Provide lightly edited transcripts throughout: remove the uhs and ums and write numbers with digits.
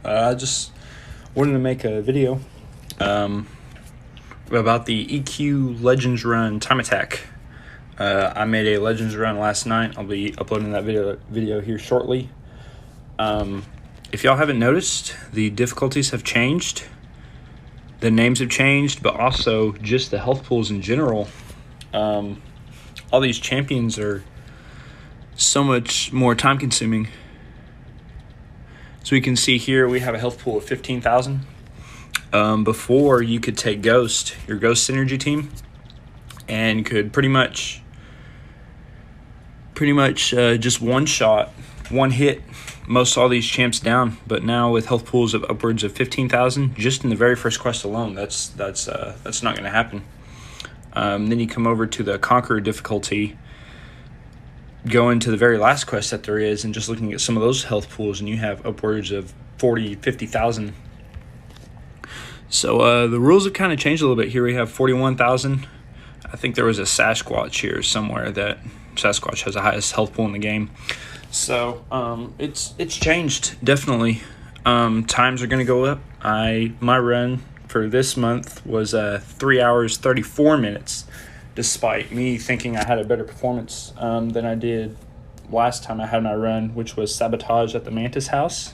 I just wanted to make a video about the EQ Legends Run Time Attack. I made a Legends Run last night. I'll be uploading that video here shortly. If y'all haven't noticed, the difficulties have changed. The names have changed, but also just the health pools in general. All these champions are so much more time consuming. So we can see here we have a health pool of 15,000. Before, you could take Ghost, your Ghost Synergy team, and could pretty much just one hit most all these champs down. But now with health pools of upwards of 15,000, just in the very first quest alone, that's not going to happen. Then you come over to the Conqueror difficulty, go into the very last quest that there is, and just looking at some of those health pools, and you have upwards of 50,000. So the rules have kind of changed a little bit. Here we have 41,000. I think there was a Sasquatch here somewhere that Sasquatch has the highest health pool in the game. So it's changed, definitely. Times are going to go up. My run for this month was 3 hours 34 minutes, despite me thinking I had a better performance than I did last time I had my run, which was Sabotage at the Mantis House.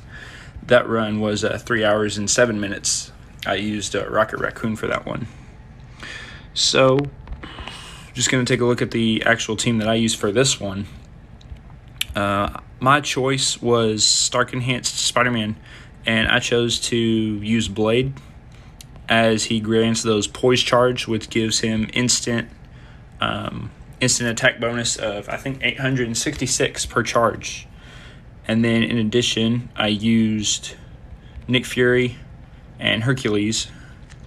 That run was 3 hours and 7 minutes. I used Rocket Raccoon for that one. So, just going to take a look at the actual team that I used for this one. My choice was Stark Enhanced Spider-Man, and I chose to use Blade, as he grants those Poise Charge, which gives him instant attack bonus of, I think, 866 per charge. And then in addition, I used Nick Fury and Hercules.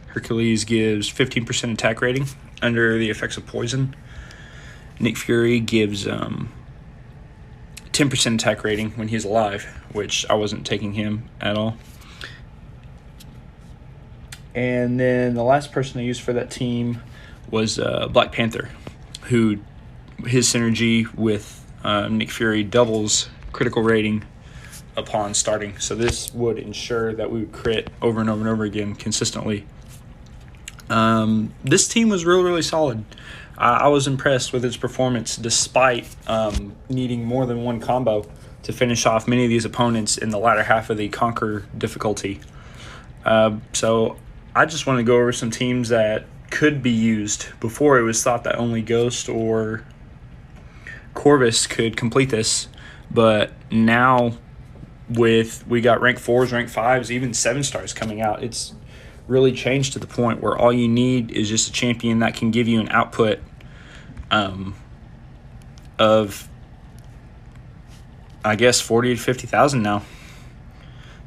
Hercules gives 15% attack rating under the effects of poison. Nick Fury gives 10% attack rating when he's alive, which I wasn't taking him at all. And then the last person I used for that team was Black Panther, who his synergy with Nick Fury doubles critical rating upon starting. So this would ensure that we would crit over and over and over again consistently. This team was really solid. I was impressed with its performance, despite needing more than one combo to finish off many of these opponents in the latter half of the Conquer difficulty. So I just want to go over some teams that could be used. Before, it was thought that only Ghost or Corvus could complete this, but now we got rank 4s, rank 5s, even 7 stars coming out, it's really changed to the point where all you need is just a champion that can give you an output of, I guess, 40 to 50,000 now.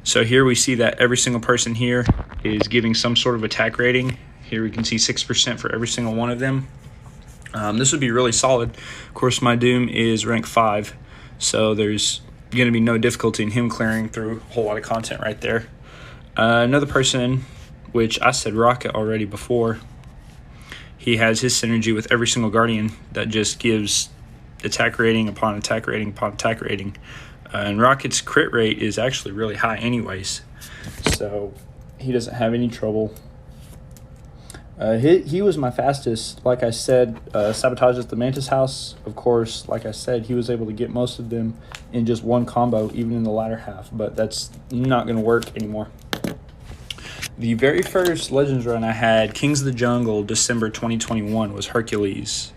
So here we see that every single person here is giving some sort of attack rating. Here we can see 6% for every single one of them. This would be really solid. Of course, my Doom is rank 5, so there's going to be no difficulty in him clearing through a whole lot of content right there. Another person, which I said Rocket already before, he has his synergy with every single Guardian that just gives attack rating upon attack rating upon attack rating. And Rocket's crit rate is actually really high anyways, so he doesn't have any trouble. He was my fastest. Like I said, Sabotage at the Mantis House, of course, like I said, he was able to get most of them in just one combo, even in the latter half, but that's not going to work anymore. The very first Legends run I had, Kings of the Jungle, December 2021, was Hercules.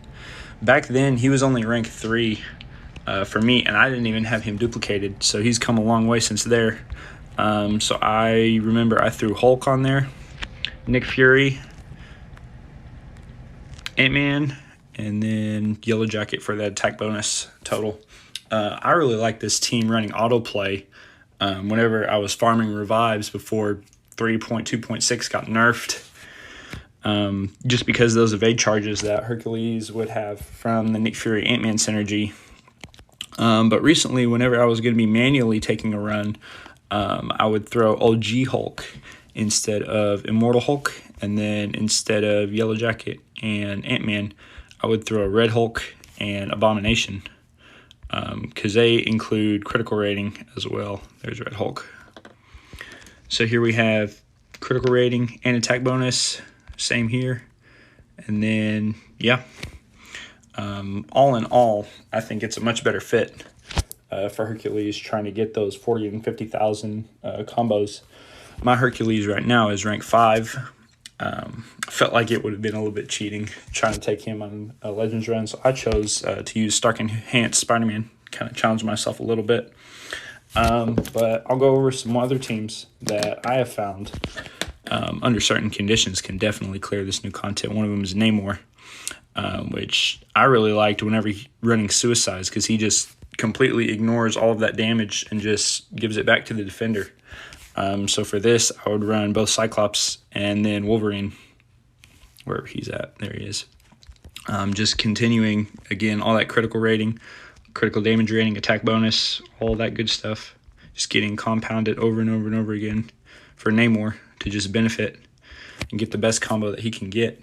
Back then, he was only rank 3 for me, and I didn't even have him duplicated, so he's come a long way since there. So I remember I threw Hulk on there, Nick Fury, Ant-Man, and then Yellow Jacket for that attack bonus total. I really like this team running autoplay whenever I was farming revives before 3.2.6 got nerfed, just because of those evade charges that Hercules would have from the Nick Fury Ant-Man synergy. But recently, whenever I was going to be manually taking a run, I would throw OG Hulk instead of Immortal Hulk, and then instead of Yellow Jacket and Ant-Man, I would throw Red Hulk and Abomination, because they include critical rating as well. There's Red Hulk. So here we have critical rating and attack bonus. Same here. And then, yeah. All in all, I think it's a much better fit for Hercules trying to get those 40 and 50,000 combos. My Hercules right now is rank 5. Felt like it would have been a little bit cheating trying to take him on a Legends run, so I chose to use Stark Enhanced Spider-Man, kind of challenge myself a little bit. But I'll go over some other teams that I have found under certain conditions can definitely clear this new content. One of them is Namor, which I really liked whenever running Suicides because he just completely ignores all of that damage and just gives it back to the defender. So for this, I would run both Cyclops and then Wolverine, wherever he's at. There he is. Just continuing, again, all that critical rating, critical damage rating, attack bonus, all that good stuff. Just getting compounded over and over and over again for Namor to just benefit and get the best combo that he can get.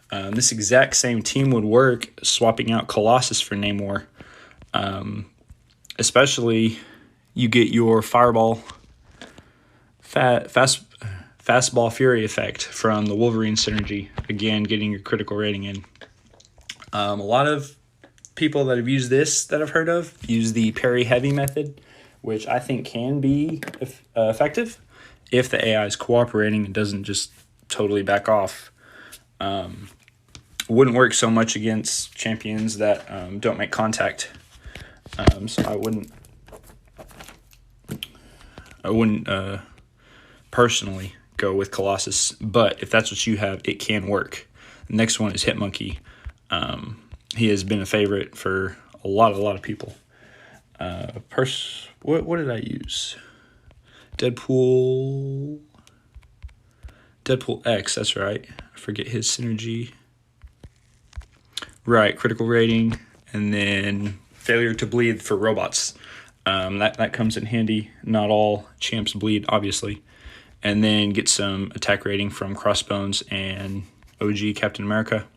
This exact same team would work swapping out Colossus for Namor. Especially you get your Fireball Fastball Fury effect from the Wolverine synergy. Again, getting your critical rating in. A lot of people that have used this that I've heard of use the parry heavy method, which I think can be effective if the AI is cooperating and doesn't just totally back off. Wouldn't work so much against champions that don't make contact. So I wouldn't personally go with Colossus, but if that's what you have, it can work. The next one is Hitmonkey. He has been a favorite for a lot of people. What did I use? Deadpool X, that's right. I forget his synergy. Right, critical rating, and then failure to bleed for robots. That comes in handy. Not all champs bleed, obviously. And then get some attack rating from Crossbones and OG Captain America.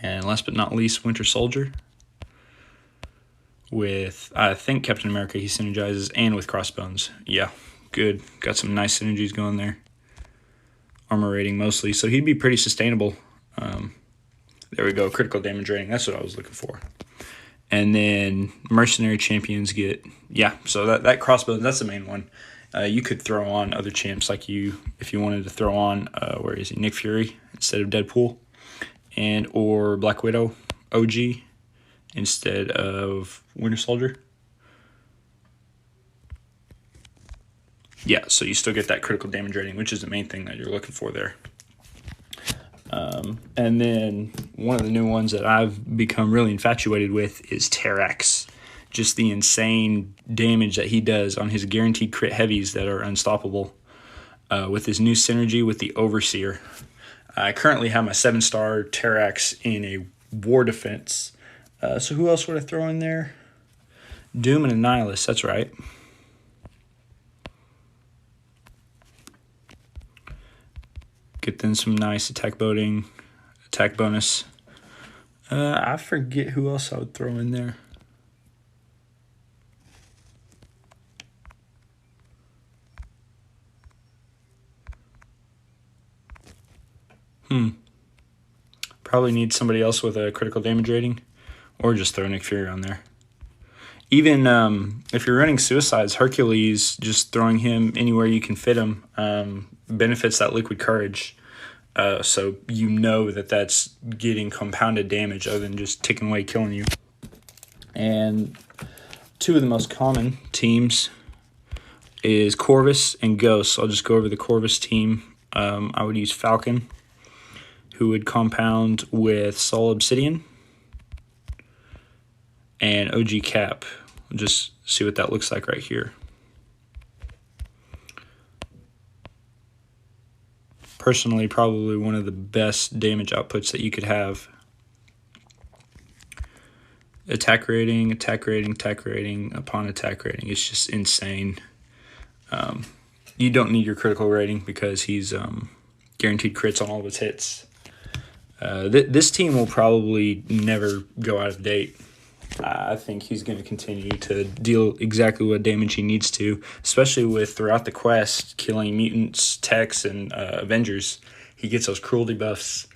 And last but not least, Winter Soldier. With, I think, Captain America, he synergizes, and with Crossbones. Yeah, good. Got some nice synergies going there. Armor rating mostly, so he'd be pretty sustainable. There we go, critical damage rating. That's what I was looking for. And then Mercenary Champions get, yeah, so that Crossbones, that's the main one. You could throw on other champs if you wanted to throw on, where is he, Nick Fury instead of Deadpool, and or Black Widow OG instead of Winter Soldier. Yeah, so you still get that critical damage rating, which is the main thing that you're looking for there. And then one of the new ones that I've become really infatuated with is Terrax. Just the insane damage that he does on his guaranteed crit heavies that are unstoppable with his new synergy with the Overseer. I currently have my 7-star Terrax in a War Defense. So who else would I throw in there? Doom and Annihilus, that's right. Get them some nice attack bonus. I forget who else I would throw in there. Probably need somebody else with a critical damage rating, or just throw Nick Fury on there. Even if you're running Suicides, Hercules, just throwing him anywhere you can fit him benefits that Liquid Courage. So you know that's getting compounded damage other than just ticking away, killing you. And two of the most common teams is Corvus and Ghost. So I'll just go over the Corvus team. I would use Falcon, who would compound with Soul Obsidian, and OG Cap. We'll just see what that looks like right here. Personally, probably one of the best damage outputs that you could have. Attack rating upon attack rating. It's just insane. You don't need your critical rating because he's guaranteed crits on all of his hits. This team will probably never go out of date. I think he's going to continue to deal exactly what damage he needs to, especially with throughout the quest killing mutants, techs, and Avengers. He gets those cruelty buffs,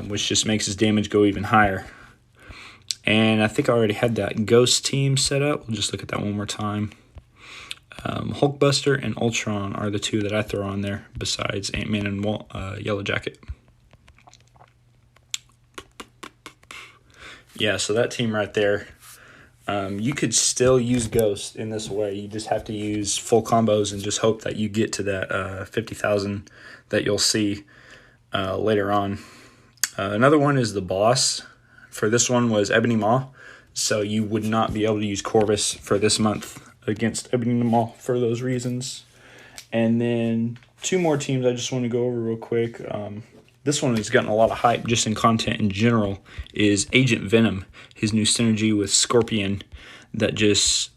which just makes his damage go even higher. And I think I already had that Ghost team set up. We'll just look at that one more time. Hulkbuster and Ultron are the two that I throw on there, besides Ant-Man and Yellow Jacket. Yeah, so that team right there, you could still use Ghost in this way. You just have to use full combos and just hope that you get to that 50,000 that you'll see later on. Another one is the boss. For this one was Ebony Maw, so you would not be able to use Corvus for this month against Ebony Maw for those reasons. And then two more teams I just want to go over real quick. This one has gotten a lot of hype just in content in general, is Agent Venom, his new synergy with Scorpion that just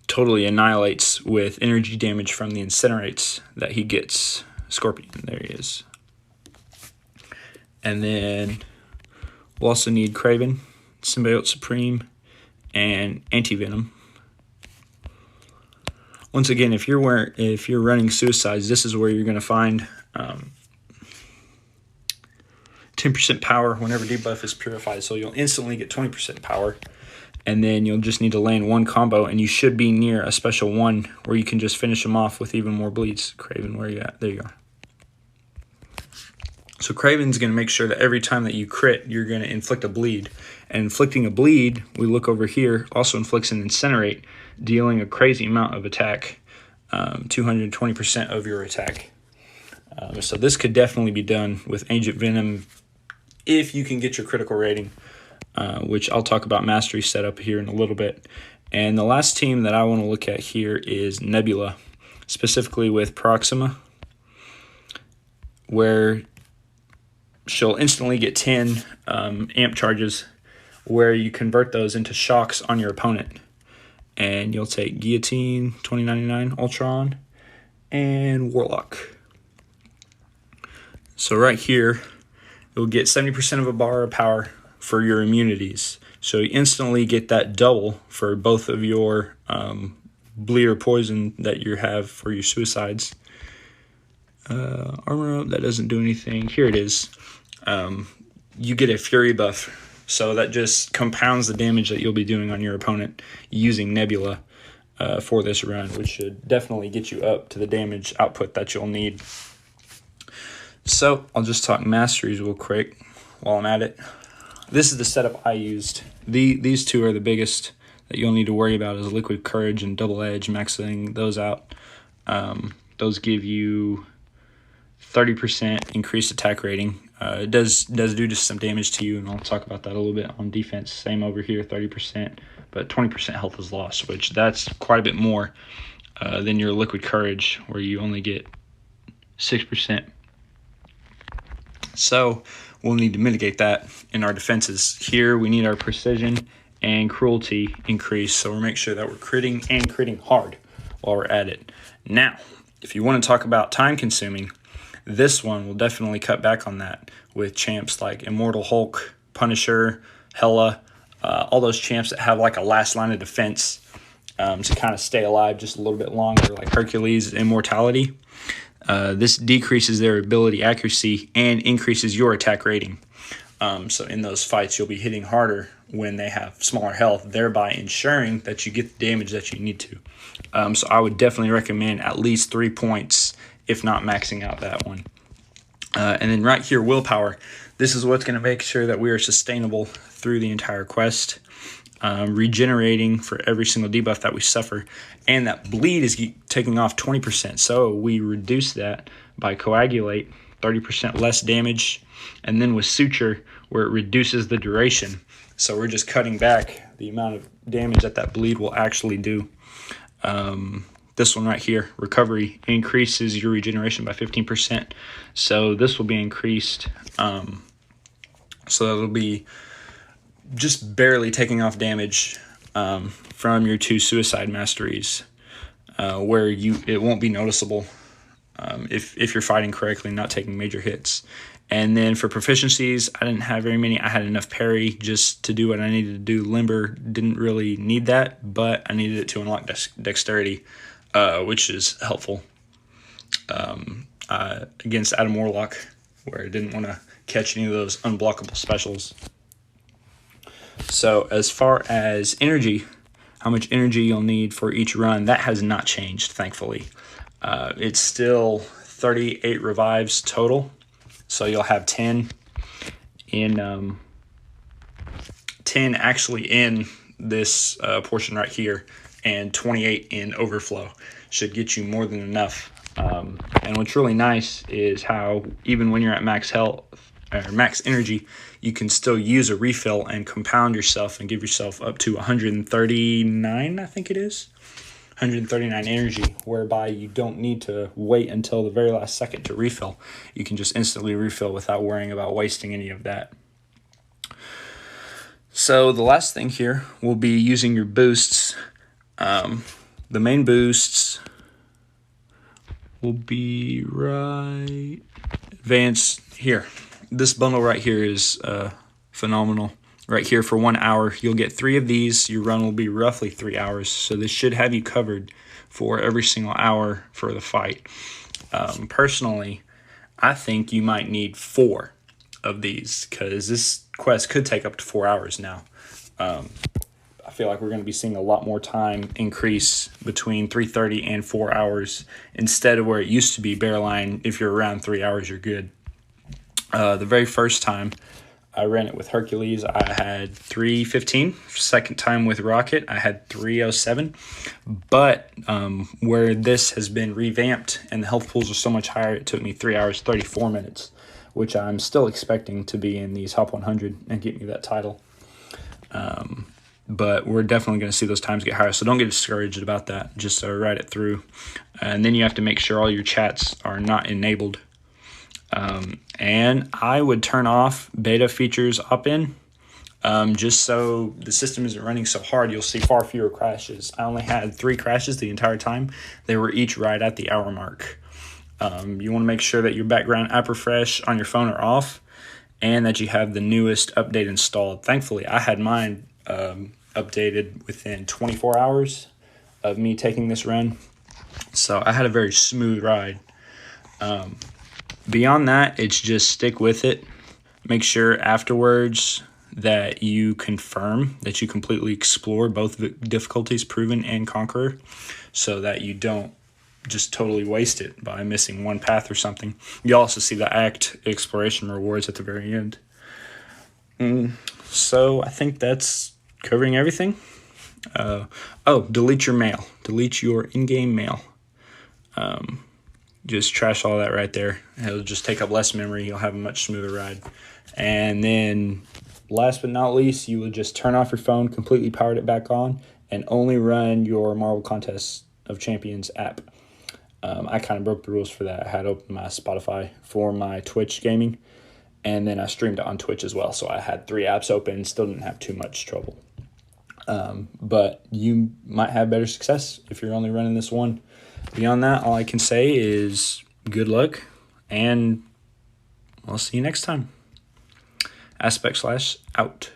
totally annihilates with energy damage from the incinerates that he gets. Scorpion, there he is. And then we'll also need Kraven, Symbiote Supreme, and Anti-Venom. Once again, if you're running Suicides, this is where you're going to find 10% power whenever debuff is purified. So you'll instantly get 20% power. And then you'll just need to land one combo, and you should be near a special one where you can just finish them off with even more bleeds. Kraven, where are you at? There you are. So Kraven's going to make sure that every time that you crit, you're going to inflict a bleed. And inflicting a bleed, we look over here, also inflicts an incinerate, dealing a crazy amount of attack, 220% of your attack. So this could definitely be done with Agent Venom if you can get your critical rating, which I'll talk about mastery setup here in a little bit. And the last team that I want to look at here is Nebula, specifically with Proxima, where she'll instantly get 10 amp charges, where you convert those into shocks on your opponent. And you'll take Guillotine, 2099, Ultron, and Warlock. So right here, you'll get 70% of a bar of power for your immunities. So you instantly get that double for both of your bleed or poison that you have for your Suicides. Armor up, that doesn't do anything. Here it is. You get a Fury buff. So that just compounds the damage that you'll be doing on your opponent using Nebula for this run, which should definitely get you up to the damage output that you'll need. So I'll just talk masteries real quick while I'm at it. This is the setup I used. These two are the biggest that you'll need to worry about, is Liquid Courage and Double Edge, maxing those out. Those give you 30% increased attack rating. It does do just some damage to you, and I'll talk about that a little bit on defense. Same over here, 30%, but 20% health is lost, which that's quite a bit more than your Liquid Courage, where you only get 6%. So we'll need to mitigate that in our defenses. Here we need our precision and cruelty increase, so we'll make sure that we're critting and critting hard while we're at it. Now, if you want to talk about time consuming, this one will definitely cut back on that with champs like Immortal Hulk, Punisher, Hela, all those champs that have like a last line of defense to kind of stay alive just a little bit longer, like Hercules' Immortality. This decreases their ability accuracy and increases your attack rating. So in those fights, you'll be hitting harder when they have smaller health, thereby ensuring that you get the damage that you need to. So I would definitely recommend at least 3 points, if not maxing out that one. And then right here, willpower. This is what's going to make sure that we are sustainable through the entire quest, regenerating for every single debuff that we suffer. And that bleed is taking off 20%. So we reduce that by Coagulate, 30% less damage. And then with Suture, where it reduces the duration. So we're just cutting back the amount of damage that bleed will actually do. This one right here, Recovery, increases your regeneration by 15%. So this will be increased. So that'll be just barely taking off damage from your 2 Suicide Masteries, where it won't be noticeable if you're fighting correctly and not taking major hits. And then for proficiencies, I didn't have very many. I had enough parry just to do what I needed to do. Limber didn't really need that, but I needed it to unlock dexterity, which is helpful against Adam Warlock, where I didn't want to catch any of those unblockable specials. So as far as energy, how much energy you'll need for each run, that has not changed, thankfully. It's still 38 revives total. So you'll have 10 in 10 actually in this portion right here, and 28 in overflow. Should get you more than enough. And what's really nice is how even when you're at max health or max energy, you can still use a refill and compound yourself and give yourself up to 139, I think it is. 139 energy, whereby you don't need to wait until the very last second to refill. You can just instantly refill without worrying about wasting any of that. So the last thing here will be using your boosts. The main boosts will be right advanced here. This bundle right here is phenomenal. Right here for 1 hour, you'll get 3 of these. Your run will be roughly 3 hours, so this should have you covered for every single hour for the fight. Personally, I think you might need 4 of these because this quest could take up to 4 hours now. I feel like we're going to be seeing a lot more time increase between 3:30 and 4 hours instead of where it used to be bare line. If you're around 3 hours, you're good. The very first time I ran it with Hercules, I had 3:15. Second time with Rocket, I had 3:07. But where this has been revamped and the health pools are so much higher, it took me 3 hours, 34 minutes, which I'm still expecting to be in these Hop 100 and get me that title. But we're definitely going to see those times get higher, so don't get discouraged about that. Just ride it through. And then you have to make sure all your chats are not enabled. And I would turn off beta features opt-in, just so the system isn't running so hard. You'll see far fewer crashes. I only had 3 crashes the entire time. They were each right at the hour mark. You want to make sure that your background app refresh on your phone are off and that you have the newest update installed. Thankfully, I had mine updated within 24 hours of me taking this run. So I had a very smooth ride. Beyond that, it's just stick with it. Make sure afterwards that you confirm that you completely explore both difficulties, Proven and Conqueror, so that you don't just totally waste it by missing one path or something. You also see the Act exploration rewards at the very end. So I think that's covering everything. Delete your mail. Delete your in-game mail. Just trash all that right there. It'll just take up less memory. You'll have a much smoother ride. And then last but not least, you will just turn off your phone, completely powered it back on, and only run your Marvel Contest of Champions app. I kind of broke the rules for that. I had opened my Spotify for my Twitch gaming, and then I streamed it on Twitch as well. So I had 3 apps open, still didn't have too much trouble. But you might have better success if you're only running this one. Beyond that, all I can say is good luck, and I'll see you next time. Aspect / out.